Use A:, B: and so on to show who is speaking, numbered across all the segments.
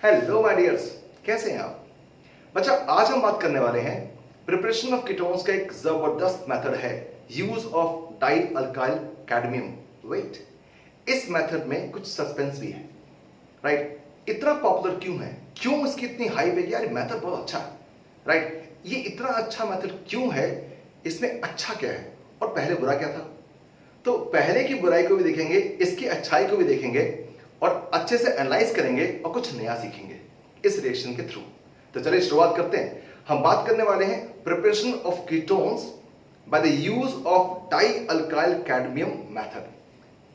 A: Hello my dears, कैसे हैं आप बच्चा। आज हम बात करने वाले हैं प्रिपरेशन ऑफ कीटोन्स का एक जबरदस्त मेथड है, use of di alkyl cadmium. Wait, इस मेथड में कुछ सस्पेंस भी है, राइट। इतना पॉपुलर क्यों है, क्यों इसकी इतनी हाइप है? यार मेथड बहुत अच्छा है, राइट। ये इतना अच्छा मेथड क्यों है, इसमें अच्छा क्या है और पहले बुरा क्या था? तो पहले की बुराई को भी देखेंगे, इसकी अच्छाई को भी देखेंगे और अच्छे से एनालाइज करेंगे और कुछ नया सीखेंगे इस रिएक्शन के थ्रू। तो चलिए शुरुआत करते हैं। हम बात करने वाले हैं preparation of ketones by the use of di alkyl cadmium method.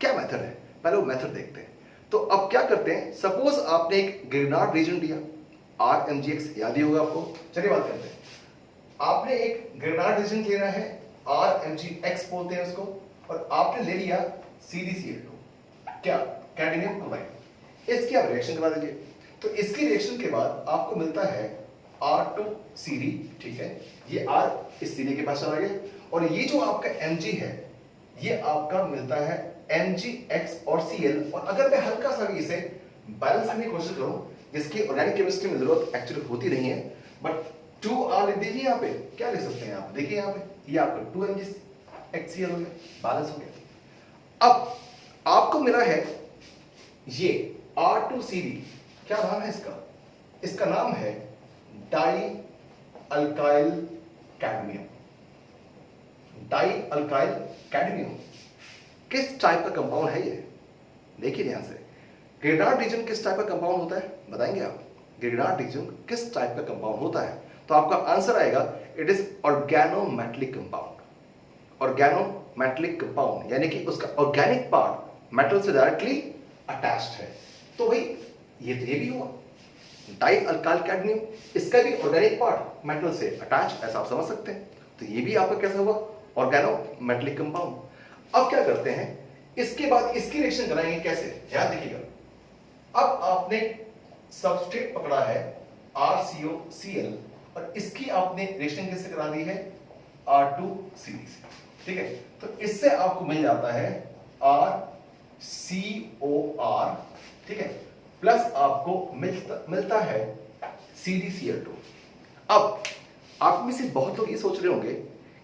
A: क्या मेथड है, पहले वो मेथड देखते हैं। तो अब क्या करते हैं, सपोज आपने एक ग्रेनाड रीजन लिया, RMGX याद ही होगा आपको। चलिए बात करते हैं। आपने एक ग्रेनाड रीजन लेना है, RMGX बोलते हैं उसको, और आपने ले लिया CdCl2, क्या कैडमियम क्लोराइड। इसकी आप रिएक्शन करा दीजिए। तो इसकी रिएक्शन के बाद आपको मिलता है R2CD, ठीक है। ये R इस CD के पास चला गया और ये जो आपका Mg है ये आपका मिलता है MgX और Cl। और अगर मैं हल्का सा भी इसे बैलेंस करने की कोशिश करूं, जिसकी ऑर्गेनिक केमिस्ट्री में जरूरत एक्चुअली होती नहीं है, बट 2R लिख दीजिए। यहाँ पे क्या लिख सकते हैं आप, देखिए यहाँ पे ये आपका 2MgXCl हो गया, बैलेंस हो गया। अब आपको मिला है ये R2CD, क्या नाम है इसका? इसका नाम है die alkyl cadmium. Die alkyl cadmium किस टाइप का कंपाउंड है ये? देखिए ध्यान से, ग्रेनाड रीजन किस टाइप का कंपाउंड होता है बताएंगे आप? ग्रेनाड रीजन किस टाइप का कंपाउंड होता है? तो आपका आंसर आएगा it is organometallic compound. Organometallic compound यानी कि उसका ऑर्गेनिक पार्ट मेटल से डायरेक्टली अटैच्ड है। तो भाई ये भी हुआ डाई अल्काइल कैडमियम, इसका भी ऑर्गेनिक पार्ट मेटल से अटैच, ऐसा आप समझ सकते हैं। तो ये भी आपका कैसा हुआ, ऑर्गेनोमेटेलिक कंपाउंड। अब क्या करते हैं, इसके बाद इसकी रिएक्शन कराएंगे कैसे, ध्यान देखिएगा। अब आपने सबस्ट्रेट पकड़ा है RCOCl और इसकी आपने रिएक्शन कैसे करा दी है, R2CD से, ठीक है। तो इससे आपको मिल जाता है RCOR, ठीक है, प्लस आपको मिलता है CdCl2। अब आप में से बहुत लोग ये सोच रहे होंगे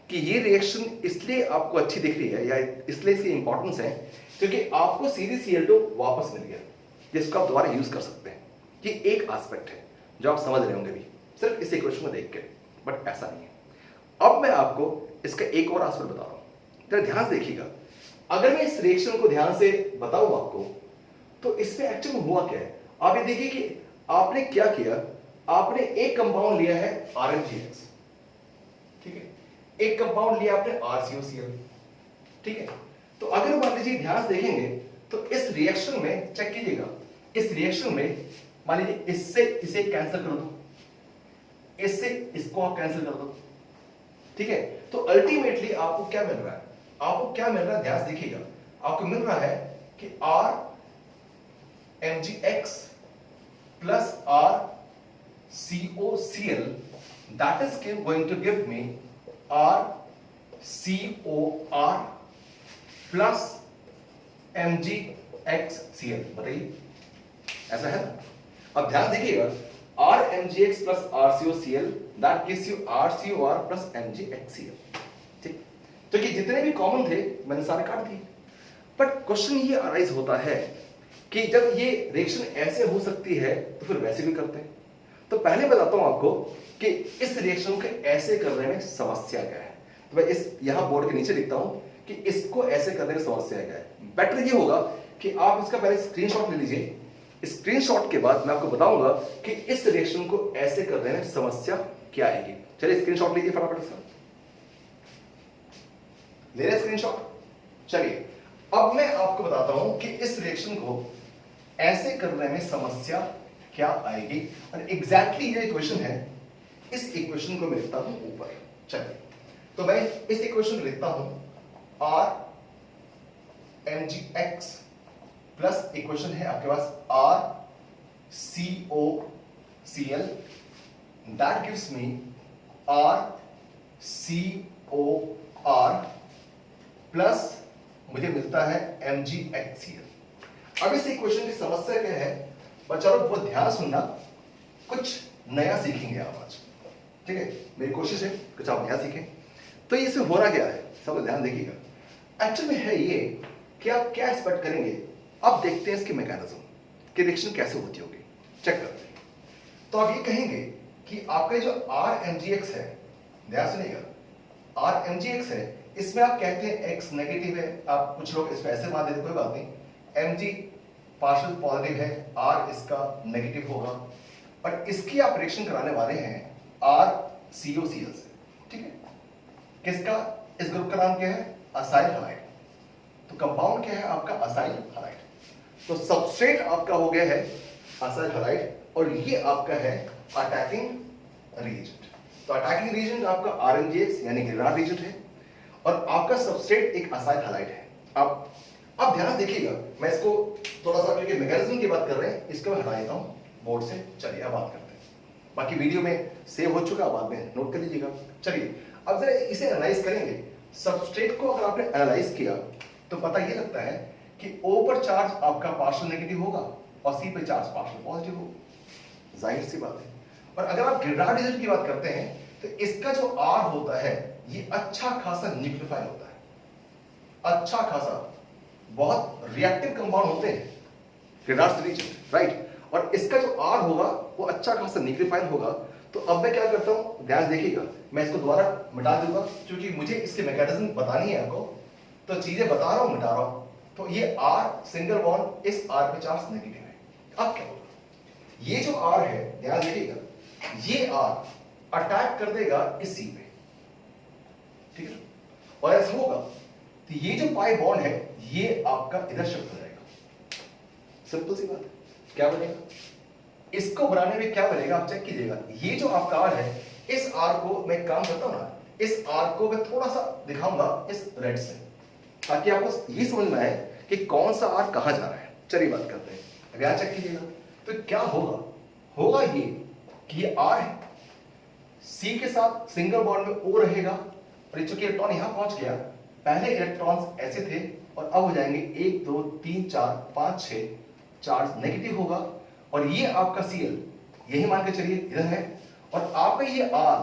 A: कि ये रिएक्शन इसलिए आपको अच्छी दिख रही है या इसलिए इसकी इंपॉर्टेंस है क्योंकि आपको CdCl2 वापस मिल गया, जिसको आप दोबारा यूज कर सकते हैं। ये एक एस्पेक्ट है जो आप समझ रहे होंगे भी सिर्फ इस इक्वेशन को देख के, बट ऐसा नहीं है। अब मैं आपको इसका एक और एस्पेक्ट बता रहा हूं, जरा ध्यान से देखिएगा। अगर मैं इस रिएक्शन को ध्यान से बताऊं आपको, तो इसमें एक्चुअली हुआ क्या है, आप ये देखिए कि आपने क्या किया। आपने एक कंपाउंड लिया है RMGX, ठीक है, एक कंपाउंड लिया आपने RCOCl, ठीक है। तो अगर मान लीजिए ध्यान से देखेंगे तो इस रिएक्शन में चेक कीजिएगा, इस रिएक्शन में मान लीजिए इससे इसे कैंसिल कर दो, इससे इसको आप कैंसिल कर दो, ठीक है। तो अल्टीमेटली आपको क्या मिल रहा है, आपको क्या मिल रहा है, ध्यान से देखिएगा। आपको मिल रहा है कि RMGX plus RCOCl that is going to give me RCOR plus MgXCl। बताइए ऐसा है ना? अब ध्यान देखिएगा, RMGX plus RCOCl that gives you RCOR plus MgXCl, ठीक। तो ये जितने भी कॉमन थे मैंने सारे काट दिए। बट क्वेश्चन ये अराइज होता है कि जब ये रिएक्शन ऐसे हो सकती है तो फिर वैसे भी करते हैं। तो पहले बताता हूं आपको कि इस रिएक्शन को ऐसे करने में समस्या क्या है। तो मैं इस यहां बोर्ड के नीचे लिखता हूं कि इसको ऐसे करने में समस्या क्या है। बेटर ये होगा कि आप इसका पहले स्क्रीनशॉट ले लीजिए। स्क्रीनशॉट के बाद मैं आपको बताऊंगा कि इस रिएक्शन को ऐसे करने में समस्या क्या आएगी। चलिए स्क्रीनशॉट लीजिए फटाफट इसका, ले रहे स्क्रीनशॉट। चलिए अब मैं आपको बताता हूं कि इस रिएक्शन को ऐसे करने में समस्या क्या आएगी। और एग्जैक्टली ये इक्वेशन है, इस इक्वेशन को मैं लिखता हूं ऊपर। चलिए तो मैं इस इक्वेशन को लिखता हूं RMGX प्लस इक्वेशन है आपके पास RCOCl that gives me RCOR plus मुझे मिलता है MgHCl। अब इस इक्वेशन की समस्या क्या है, पर चलो बहुत ध्यान सुनना, कुछ नया सीखेंगे आप आज, ठीक है? मेरी कोशिश है कुछ आप नया सीखें। तो इसमें हो रहा क्या है, सब ध्यान देखिएगा। एक्चुअल में है ये कि आप क्या एक्सपेक्ट करेंगे। अब देखते हैं इसकी मैकेनिज्म कि रिएक्शन कैसे होती होगी, चेक करते हैं। तो आप ये कहेंगे कि आपका जो RMgX है, ध्यान सुनिएगा, RMgX है, इसमें आप कहते हैं X नेगेटिव है, आप कुछ लोग इसमें ऐसे मान देते, कोई बात नहीं, Mg पार्शियल पॉजिटिव है, R इसका नेगेटिव होगा, और इसकी आप रिएक्शन कराने वाले हैं RCOCl से, ठीक है? किसका? इस ग्रुप का नाम क्या है? Acyl halide. तो कंपाउंड क्या है आपका? Acyl halide. तो सबस्ट्रेट आपका हो गया है असाइल हैलाइड, और ये आपका है अटैकिंग रिएजेंट। तो अटैकिंग रिएजेंट आपका RMgX यानी ग्रेनाड रिएजेंट है, और आपका सबस्ट्रेट एक असाइल हैलाइड है। अब ध्यान देखिएगा, मैं इसको थोड़ा सा, क्योंकि मैकेनिज्म की बात कर रहे हैं, इसको मैं हटा देता हूं बोर्ड से। चलिए अब बात करते हैं, बाकी वीडियो में सेव हो चुका, बाद में नोट कर लीजिएगा। चलिए अब जरा इसे एनालाइज करेंगे। सबस्ट्रेट को अगर आपने एनालाइज किया तो पता ये लगता है कि O पर चार्ज आपका पार्शियल नेगेटिव होगा और C पे चार्ज पार्शियल पॉजिटिव होगा, जाहिर सी बात है। और अगर आप ग्रेनाड रिएजेंट की बात करते हैं तो इसका जो R होता है ये अच्छा खासा न्यूक्लियोफाइल होता है, अच्छा खासा, बहुत रिएक्टिव कंपाउंड होते हैं ग्रेनाड रिएजेंट, राइट? और इसका जो R होगा वो अच्छा खासा न्यूक्लियोफाइल होगा। तो अब मैं क्या करता हूं, ध्यान देखिएगा, मैं इसको दोबारा मिटा दूंगा क्योंकि मुझे इसके मैकेनिज्म बतानी है आपको, तो चीजें बता रहा हूं, मिटा रहा हूं। तो ये R सिंगल बॉन्ड, इस R पे चार्ज नेगेटिव है। अब क्या होगा, ये जो R है, ध्यान देखिएगा, ये R अटैक कर देगा इस C पे, ठीक है? और ऐसा होगा तो ये जो पाई बॉन्ड है ये आपका इधर शिफ्ट हो जाएगा। सिंपल सी बात है। क्या बनेगा? इसको बनाने में क्या बनेगा आप चेक कीजिएगा। ये जो आपका R है, इस R को मैं काम करता हूं ना, इस R को मैं थोड़ा सा दिखाऊंगा इस रेड से, ताकि आपको ये समझ में आए कि कौन सा R कहां जा रहा है। चलिए बात करते हैं, अगर यहां चेक कीजिएगा तो क्या होगा, होगा ये कि ये R है, C के साथ सिंगल बॉन्ड में O रहेगा, और चूंकि इलेक्ट्रॉन यहां पहुंच गया, पहले इलेक्ट्रॉन्स ऐसे थे और अब हो जाएंगे 1 2 3 4 5 6, चार्ज नेगेटिव होगा, और ये आपका Cl यही मान के चलिए इधर है, और आपका ये R,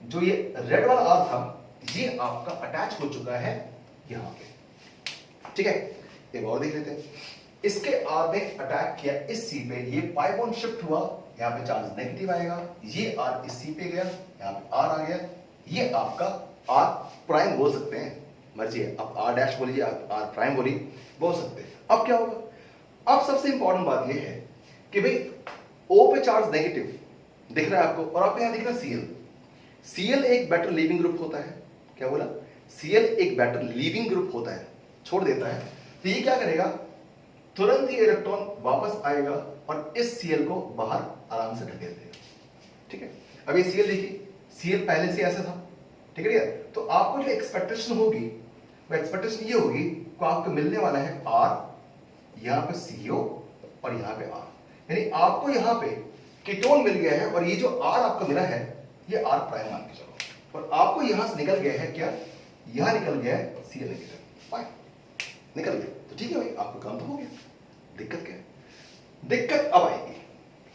A: जो ये रेड वाला R था, ये आपका अटैच हो चुका है यहां पे, ठीक है? एक और देख लेते हैं। इसके R ने अटैक किया इस C पे, ये पाई बॉन्ड शिफ्ट हुआ, यहां पे चार्ज नेगेटिव आएगा, ये R इस C पे गया, यहां पे R आ गया, ये आपका R प्राइम बोल सकते हैं, मर्जी है, आप R डैश बोलिए, आप R प्राइम बोलिए, बोल सकते हैं। अब क्या होगा, अब सबसे इंपॉर्टेंट बात यह है कि भाई O पे चार्ज नेगेटिव दिख रहा है आपको, और आपको यहां दिख रहा है Cl। Cl एक बेटर लीविंग ग्रुप होता है, क्या बोला? Cl एक बेटर लीविंग ग्रुप होता है, छोड़ देता है। तो ये क्या करेगा, तुरंत ये इलेक्ट्रॉन वापस आएगा और इस Cl को बाहर आराम से ढकेल देगा, ठीक है? अब ये Cl देखिए, Cl पहले से ऐसा था, ठीक है? तो आपको जो एक्सपेक्टेशन होगी, वो एक्सपेक्टेशन ये होगी कि आपको मिलने वाला है R, यहां पे CO और यहां पे R, यानी आपको यहां पे कीटोन मिल गया है, और ये जो R आपको मिला है ये R प्राइम मान के चलो, और आपको यहां से निकल गया है क्या, यहां निकल गया है Cl नेगेटिव, फाइन, निकल गया, तो ठीक है भाई, आपका काम तो हो गया। दिक्कत क्या है? दिक्कत अब आएगी,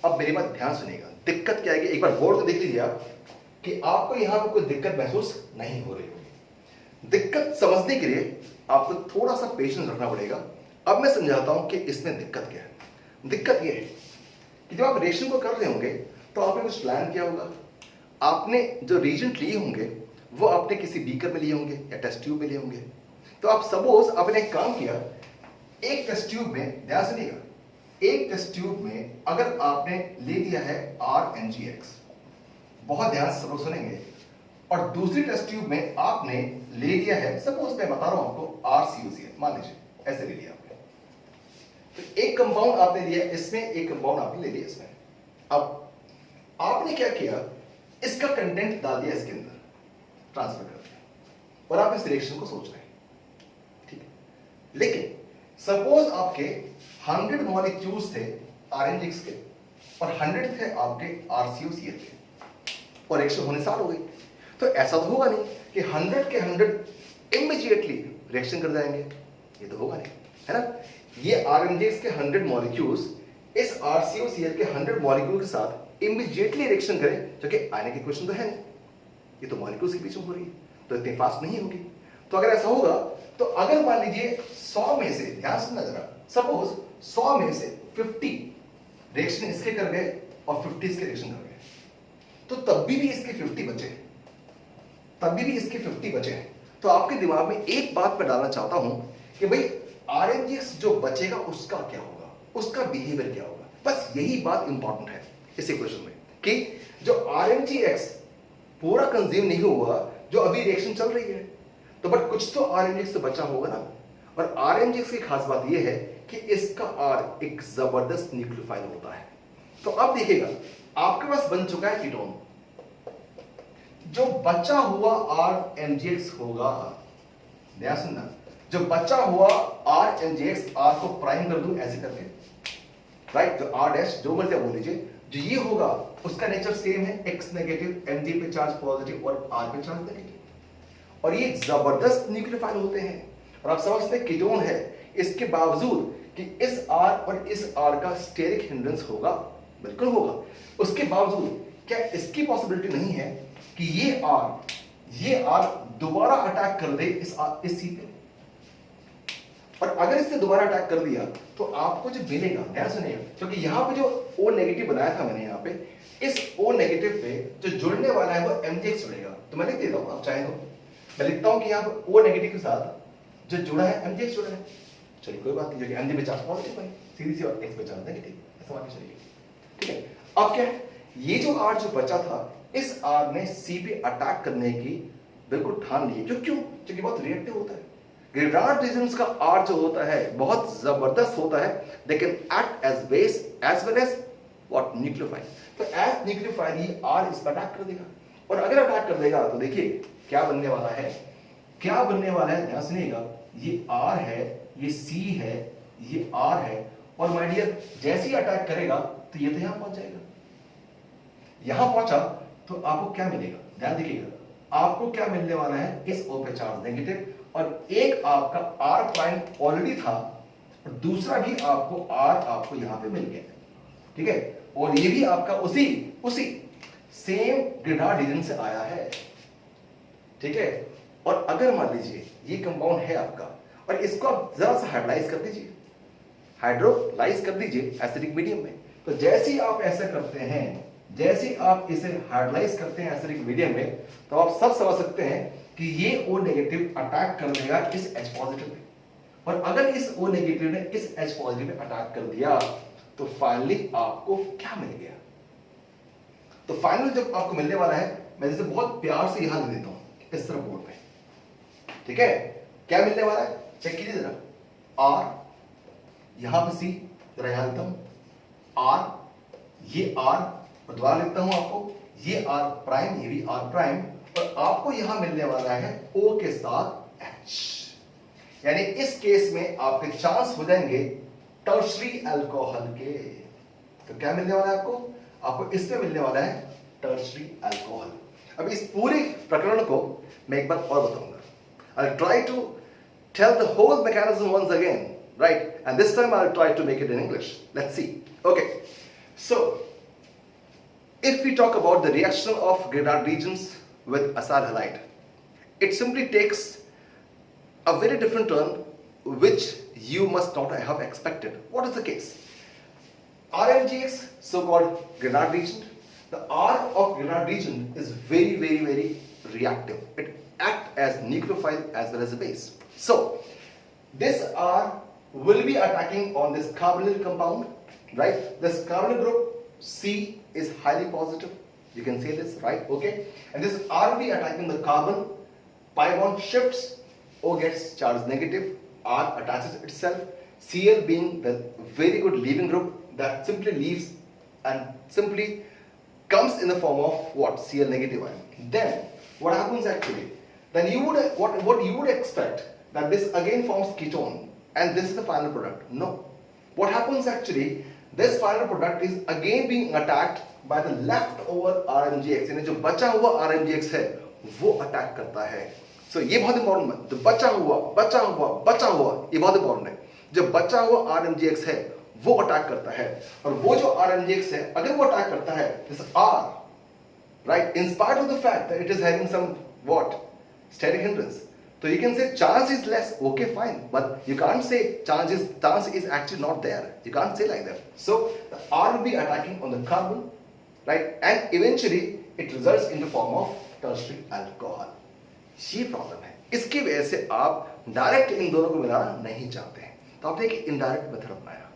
A: अब मेरी बात ध्यान सुनिएगा, दिक्कत क्या आएगी, एक बार बोर्ड को देख लीजिए आप कि आपको यहां पर कोई दिक्कत महसूस नहीं हो रही होगी। दिक्कत समझने के लिए आपको थोड़ा सा पेशेंस रखना पड़ेगा। अब मैं समझाता हूं कि इसमें दिक्कत क्या है। दिक्कत यह है कि जब आप रिएक्शन को कर रहे होंगे तो आपने कुछ प्लान किया होगा, आपने जो रिएजेंट लिए होंगे वो आपने किसी बीकर में लिए होंगे या टेस्ट ट्यूब में लिए होंगे। तो आप सपोज आपने एक काम किया, एक टेस्ट ट्यूब में, ध्यान सुनिएगा, एक टेस्ट ट्यूब में अगर आपने ले लिया है RMgX, बहुत ध्यान से सब लोग सुनेंगे, और दूसरी टेस्ट ट्यूब में आपने ले लिया है, सपोज मैं बता रहा हूं आपको, RCOCl, मान लीजिए ऐसे ले लिया आपने। तो एक कंपाउंड आपने लिया इसमें, एक कंपाउंड आपने ले लिया इसमें। अब आपने क्या किया, इसका कंटेंट डाल दिया इसके अंदर, ट्रांसफर कर दिया, और आप इस रिएक्शन को सोच रहे हैं, ठीक है? लेकिन सपोज आपके 100 मॉलिक्यूल्स थे RMgX के, और 100 थे आपके RCOCl के, और रिएक्शन होने स्टार्ट हो गई। तो ऐसा तो होगा नहीं कि 100 के 100 इमीडिएटली रिएक्शन कर जाएंगे, ये तो होगा नहीं, है ना? ये RMgX के 100 मॉलिक्यूल्स इस RCOCl के 100 मॉलिक्यूल के साथ इमीडिएटली रिएक्शन करे, जो कि आने की क्वेश्चन तो है नहीं, ये तो मॉलिक्यूल्स के बीच में हो रही है, तो इतनी फास्ट नहीं होगी। तो अगर ऐसा होगा तो अगर मान लीजिए 100 में से, ध्यान सुनना जरा, सपोज 100 में से 50 रिएक्शन इसके कर गए और 50 इसके रिएक्शन कर गए, तो तब भी इसके 50 बचे, तभी भी इसके 50 बचे हैं। तो आपके दिमाग में एक बात मैं डालना चाहता हूं कि भाई RMGX जो बचेगा उसका क्या होगा, उसका बिहेवियर क्या होगा। बस यही बात इंपॉर्टेंट है इस इक्वेशन में कि जो RMGX पूरा कंज्यूम नहीं हुआ, जो अभी रिएक्शन चल रही है, तो बट कुछ तो RMGX से बचा होगा ना। और RMGX की खास बात यह है कि इसका R एक जबरदस्त न्यूक्लियोफाइल होता है। तो अब देखिएगा आपके पास बन चुका है कीटोन, जो बचा हुआ RMGX होगा, ध्यान सुनना, जो बचा हुआ RMGX, R को प्राइम कर दूं ऐसे करके, राइट, जो R डैश जो मर्जी बोल लीजिए, जो ये होगा उसका नेचर सेम है, X नेगेटिव, Mg पे चार्ज पॉजिटिव और R पे चार्ज नेगेटिव, और ये जबरदस्त न्यूक्लियोफाइल होते हैं। और आप समझते हैं कीटोन है, इसके बावजूद कि इस R और इस R का स्टेरिक हिंड्रेंस होगा, बिल्कुल होगा, उसके बावजूद क्या इसकी पॉसिबिलिटी नहीं है कि ये R दोबारा अटैक कर दे इस C पे। और अगर इसने दोबारा अटैक कर दिया तो आपको जो मिलेगा, ध्यान सुनिएगा, क्योंकि यहां पे जो O नेगेटिव बनाया था मैंने, यहां पे इस O नेगेटिव पे जो जुड़ने वाला है वो MgX जुड़ेगा। तो मैं लिख देता हूं, आप चाहे तो मैं लिखता हूं कि यहां पे O नेगेटिव के साथ जो जुड़ा है MgX जुड़ा है। चलिए कोई बात नहीं, जो कि Mg पे चार्ज पॉजिटिव है, सीधी सी, और X पे चार्ज नेगेटिव, ऐसा मान के चलिए, ठीक है। अब क्या है, ये जो R जो बचा था, इस R ने C पे अटैक करने की बिल्कुल ठान ली है। क्यों? क्योंकि बहुत रिएक्टिव होता है। ग्रेनार्ड रीजन्स का R जो होता है बहुत जबरदस्त होता है, they can act as base as well as what, nucleophile. तो एज न्यूक्लियोफाइल ही R इस पर अटैक कर देगा, और अगर अटैक कर देगा तो देखिए क्या बनने वाला है, क्या बनने वाला है, ध्यान सुनिएगा, ये R है, ये C है, ये R है, और माय डियर जैसे ही अटैक करेगा तो ये तो यहां पहुंच जाएगा। यहां पहुंचा तो आपको क्या मिलेगा, ध्यान देखिएगा, आपको क्या मिलने वाला है, इस O पे चार्ज नेगेटिव, और एक आपका R प्राइम ऑलरेडी था, और दूसरा भी आपको R आपको यहां पे मिल गया, ठीक है, और ये भी आपका उसी सेम ग्रेनार्ड रीजन से आया है, ठीक है। और अगर मान लीजिए ये कंपाउंड है आपका, और इसको आप जरा सा हाइड्रोलाइज कर दीजिए, हाइड्रोलाइज कर दीजिए एसिडिक मीडियम में, तो जैसे ही आप ऐसा करते हैं, जैसे आप इसे हाइड्रोलाइज करते हैं एसिडिक मीडियम में, तो आप सब समझ सकते हैं कि ये O नेगेटिव अटैक कर देगा इस H पॉजिटिव पे, और अगर इस O नेगेटिव ने इस H पॉजिटिव पे अटैक कर दिया तो फाइनली आपको क्या मिल गया। तो फाइनल जब आपको मिलने वाला है, मैं जैसे बहुत प्यार से यहां लिख देता हूं इस तरह बोर्ड पे, ठीक है, क्या मिलने वाला है, चेक कीजिए जरा, R, यहां पे C, जरा यहां लिखता हूं R, ये R, और दोबारा लिखता हूं आपको, ये R प्राइम, ये भी R प्राइम, और आपको यहां मिलने वाला है O के साथ H। यानी इस केस में आपके चांस हो जाएंगे टर्शरी अल्कोहल के। तो क्या मिलने वाला है आपको इसमें मिलने वाला है टर्शरी अल्कोहल। अब इस पूरे प्रकरण को मैं एक बार और बताऊंगा। I'll try to tell the whole mechanism once again, right? And this time I'll try to make it in English. Let's see. Okay. So, if we talk about the reaction of Grignard regions with acyl halide, it simply takes a very different turn which you must not have expected. What is the case? RMGX, so-called Grignard region, the R of Grignard region is very, very, very reactive. It acts as nucleophile as well as a base. So, this R will be attacking on this carbonyl compound, right? This carbonyl group C is highly positive. You can say this, right? Okay. And this R will be attacking the carbon. Pi bond shifts. O gets charged negative. R attaches itself. Cl being the very good leaving group that simply leaves and simply comes in the form of what? Cl negative ion. Then what happens actually? Then you would what you would expect that this again forms ketone and this is the final product. No. What happens actually? This final product is again being attacked by the leftover RMGX, यानी जो बचा हुआ RMGX है वो attack करता है। So ये बहुत इंपॉर्टेंट है, जो बचा हुआ ये बहुत इंपॉर्टेंट है। जो बचा हुआ RMGX है वो अटैक करता है, और वो जो RMGX है अगर वो अटैक करता है जैसे R, right, in spite of the fact that it is having some what steric hindrance, so you can say chance is less, okay fine, but you can't say chance is actually not there. You can't say like that. So the R will be attacking on the carbon, right, and eventually it results in the form of tertiary alcohol. ये problem है, इसकी वजह से आप direct इन दोनों को मिलाना नहीं चाहते हैं, तो आपने एक इनडायरेक्ट मेथड अपनाया।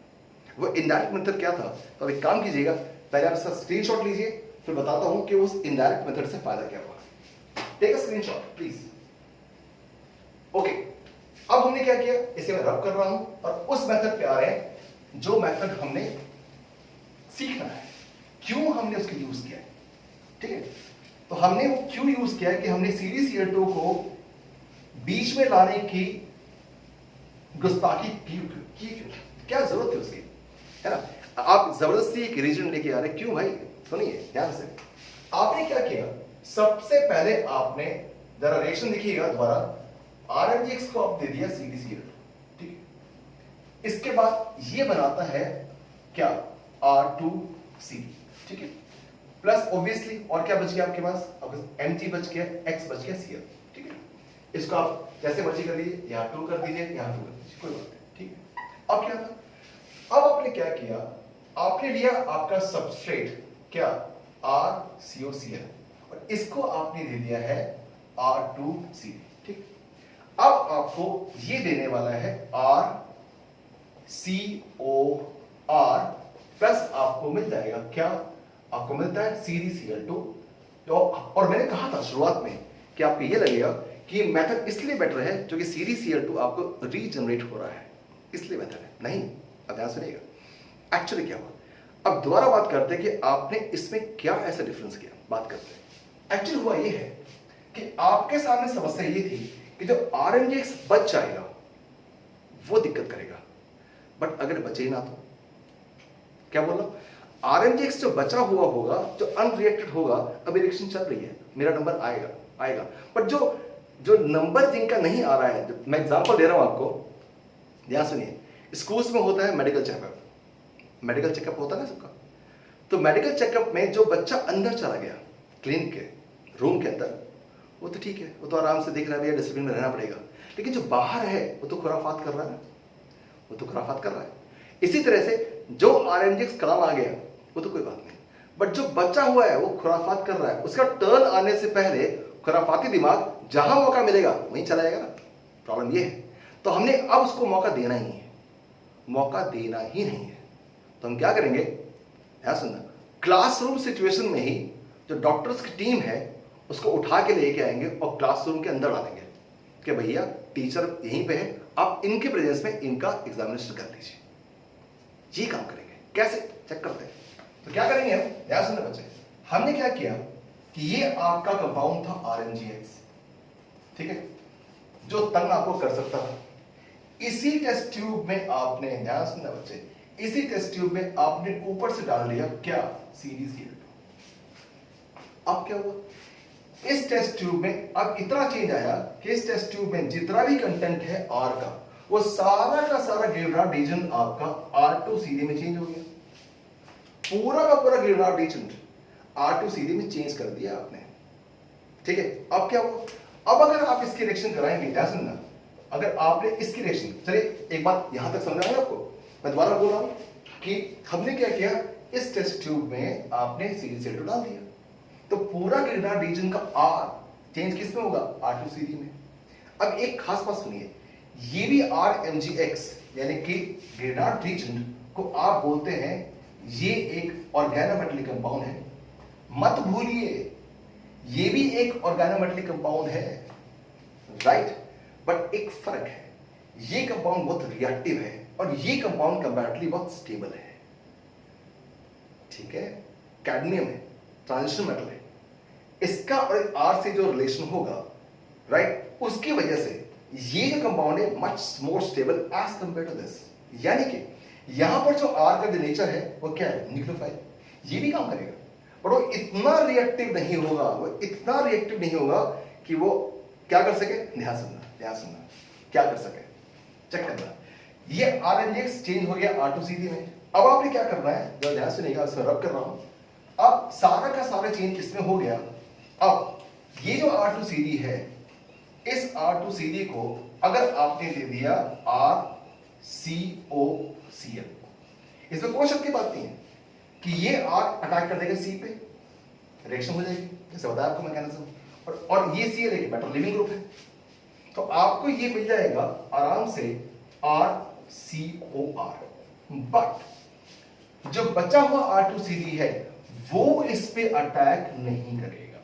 A: वो इनडायरेक्ट मेथड क्या था? तो आप एक काम कीजिएगा, पहले आप इसका स्क्रीनशॉट लीजिए, फिर बताता हूं कि उस इनडायरेक्ट मेथड से फायदा क्या हुआ। Take a screenshot please. Okay, अब हमने क्या किया, इसे मैं रब कर रहा हूं और उस मेथड पे आ रहे हैं जो मेथड हमने सीखना है, क्यों हमने उसको यूज किया है। ठीक है, तो हमने वो क्यों यूज किया है कि हमने CdCl2 को बीच में लाने की गुस्ताखी की क्यों, क्या जरूरत है उसकी, है ना। आप जबरदस्ती एक रीजन लेके आ रहे, क्यों भाई? सुनिए ध्यान से, आपने क्या किया, सबसे पहले आपने जरा रिएक्शन देखिएगा दोबारा, RMGX को आप दे दिया CdCl2, ठीक है। इसके बाद ये बनाता है क्या, R2CD, ठीक है, प्लस ऑब्वियसली और क्या बच गया आपके पास, Mg बच गया, X बच गया Cl, ठीक है। इसको आप जैसे मर्जी कर लीजिए, यहाँ 2 कर दीजिए, यहाँ 2 कर दीजिए, कोई बात नहीं, ठीक है। अब क्या था, अब आपने क्या किया, आपने लिया आपका सबस्ट्रेट क्या, RCOCl, और इसको आपने दे दिया है R2CD, ठीक। अब आपको ये देने वाला है RCOR प्लस आपको मिल जाएगा क्या, आपको मिलता है CdCl2। तो और मैंने कहा था शुरुआत में कि आपको ये लगेगा कि मेथड इसलिए बेटर है क्योंकि CdCl2 आपको रीजनरेट हो रहा है, इसलिए बेटर है। नहीं, अब ध्यान सुनिएगा एक्चुअली क्या हुआ। अब दोबारा बात करते हैं कि आपने इसमें क्या ऐसा डिफरेंस किया, बात करते हैं। एक्चुअली हुआ ये है कि आपके सामने समस्या ये थी कि जो RMGX बच जाएगा वो दिक्कत करेगा, बट अगर बचे ही ना तो क्या बोल रहा हूं, RMGX जो बचा हुआ होगा, जो अनरिएक्टेड होगा, अभी रिएक्शन चल रही है, मेरा नंबर आएगा, बट जो नंबर जिनका नहीं आ रहा है, मैं एग्जांपल दे रहा हूं आपको, ध्यान सुनिए। स्कूल्स में होता है मेडिकल चेकअप होता है ना सबका, तो मेडिकल चेकअप में जो बच्चा अंदर चला गया क्लिनिक के रूम के अंदर, वो तो ठीक है, वो तो आराम से देख रहा है भैया डिसिप्लिन में रहना पड़ेगा, लेकिन जो बाहर है वो तो खुराफात कर रहा है, इसी तरह से जो RMGX काम आ गया वो तो कोई बात नहीं, बट जो बचा हुआ है वो खुराफात कर रहा है, उसका टर्न आने से पहले खुराफाती दिमाग जहां मौका मिलेगा वहीं चला जाएगा ना। प्रॉब्लम ये है, तो हमने अब उसको मौका देना ही नहीं है, तो हम क्या करेंगे, ध्यान सुनना, क्लासरूम सिचुएशन में ही जो डॉक्टर्स की टीम है उसको उठा के लेके आएंगे और क्लासरूम के अंदर डालेंगे कि भैया टीचर यहीं पे है, आप इनके प्रेजेंस में इनका एग्जामिनेशन कर लीजिए। ये काम करेंगे, कैसे चेक करते हैं, तो क्या करेंगे हम, ध्यान सुनना बच्चे, हमने क्या किया कि ये आपका कंपाउंड था RMGX, ठीक है, जो तंग आपको कर सकता था। इसी टेस्ट ट्यूब में आपने, ध्यान सुनना बच्चे, इसी टेस्ट ट्यूब में आपने ऊपर से डाल दिया क्या, CdCl2। अब क्या हुआ, इस टेस्ट ट्यूब में अब इतना चेंज आया कि इस टेस्ट ट्यूब में जितना भी कंटेंट है R का, वो सारा का सारा गिरडार्ट रीजन आपका R2CD में चेंज हो गया, पूरा का पूरा गिरडार्ट रीजन R2CD में चेंज कर दिया आपने, ठीक है। अब क्या हुआ, अब अगर आप इसकी रिएक्शन कराएंगे, ध्यान सुनना, अगर आपने इसकी रिएक्शन, चलिए एक बात यहां तक समझ आया आपको, मैं दोबारा बोल रहा हूं कि हमने क्या किया, इस टेस्ट ट्यूब में आपने CdCl2 डाल दिया, तो पूरा गिरडार्ट रीजन का R चेंज किस में होगा, R2CD में। अब एक खास बात सुनिए, ये भी RMGX यानी कि गिरडार्ट रीजन को आप बोलते हैं ये एक ऑर्गेनोमेटलिक कंपाउंड है, मत भूलिए ये भी एक ऑर्गेनोमेटलिक कंपाउंड है, राइट, बट एक फर्क है, ये कंपाउंड बहुत रिएक्टिव है और ये कंपाउंड कंपैरेटिवली बहुत स्टेबल है, ठीक है। कैडमियम है, ट्रांजिशन मेटल है, इसका और R से जो रिलेशन होगा, राइट, उसकी वजह से ये जो कंपाउंड है much more stable as compare to this, यानी कि यहां पर जो R का जो नेचर है वो क्या है, न्यूक्लियोफाइल, ये भी काम करेगा, पर वो इतना रिएक्टिव नहीं होगा, कि वो क्या कर सके, ध्यान सुनना, क्या कर सके, चेक करना, ये RNGX चेंज हो गया R2CD में। अब आपने क्या करना है, जरा ध्यान सुनिएगा, इसमें रब कर रहा हूं। अब सारा का सारा चेंज इसमें हो गया। अब ये जो R2CD है, इस R2CD को अगर आपने दे दिया RCOCl, इसमें कोई शक की बात नहीं है कि ये R अटैक कर देगा C पे, रिएक्शन हो जाएगी, जैसे बताया आपको मैकेनिज्म। और ये Cl एक मेटल लिविंग ग्रुप है, तो आपको ये मिल जाएगा आराम से RCOR। बट जो बचा हुआ R2CD है वो इस पे अटैक नहीं करेगा।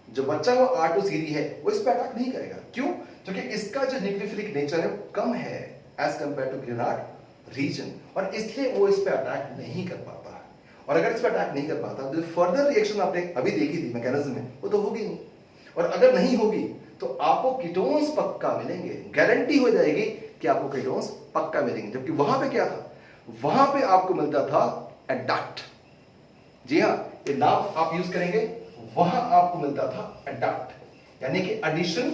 A: जो बचा हुआ R2CD है वो इस पे अटैक नहीं करेगा। क्यों? क्योंकि इसका जो न्यूक्लियोफिलिक नेचर है कम है एज कंपेयर टू ग्रेनाड रीजन, और इसलिए वो इस पे अटैक नहीं कर पाता है। और अगर इस पे अटैक नहीं कर पाता तो फर्दर रिएक्शन आपने अभी देखी थी मैकेनिज्म में, वो तो होगी नहीं। और अगर नहीं होगी तो आपको कीटोन्स पक्का मिलेंगे, गारंटी हो जाएगी कि आपको कीटोन्स पक्का मिलेंगे। जबकि वहां पे क्या था, वहां पे आपको मिलता था एडक्ट। जी हाँ, ये नाम आप यूज करेंगे, वहां आपको मिलता था एडक्ट, यानी कि एडिशन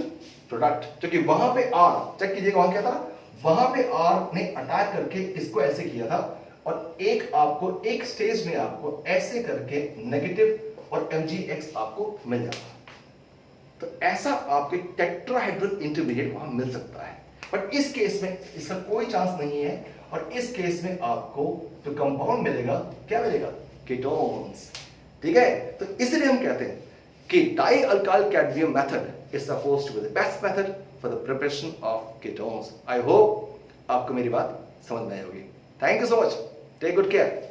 A: प्रोडक्ट। क्योंकि वहां पे आर, चेक कीजिएगा वहां क्या था, वहां पे आर ने अटैक करके इसको ऐसे किया था, और एक आपको एक स्टेज में आपको ऐसे करके नेगेटिव और MgX आपको मिल जाता। तो ऐसा आपके टेट्राहेड्रल इंटरमीडिएट वहां मिल सकता है। बट इस केस में इसका कोई चांस नहीं है, और इस केस में आपको जो कंपाउंड मिलेगा, क्या मिलेगा? कीटोन्स। ठीक है, तो इसलिए हम कहते हैं कि di alkyl cadmium method is supposed to be the best method for the preparation of ketones. I hope आपको मेरी बात समझ में आई होगी। Thank you so much, take good care.